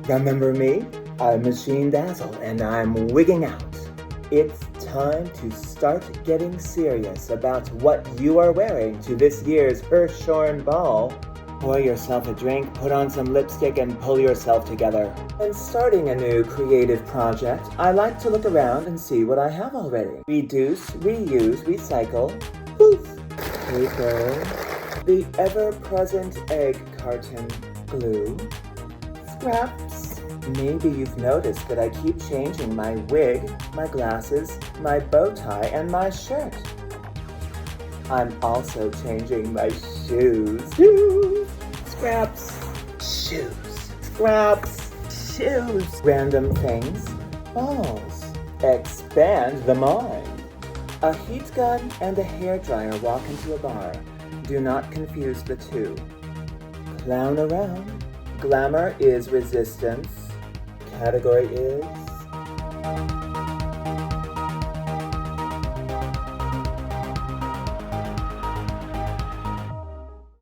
Remember me? I'm Machine Dazzle, and I'm wigging out. It's time to start getting serious about what you are wearing to this year's Hirshhorn Ball. Pour yourself a drink, put on some lipstick, and pull yourself together. When starting a new creative project, I like to look around and see what I have already. Reduce, reuse, recycle. Poof! Paper. The ever-present egg carton. Glue. Scraps. Maybe you've noticed that I keep changing my wig, my glasses, my bow tie, and my shirt. I'm also changing my shoes. Shoes. Scraps. Shoes. Scraps. Shoes. Random things. Balls. Expand the mind. A heat gun and a hairdryer walk into a bar. Do not confuse the two. Clown around. Glamour is resistance. Category is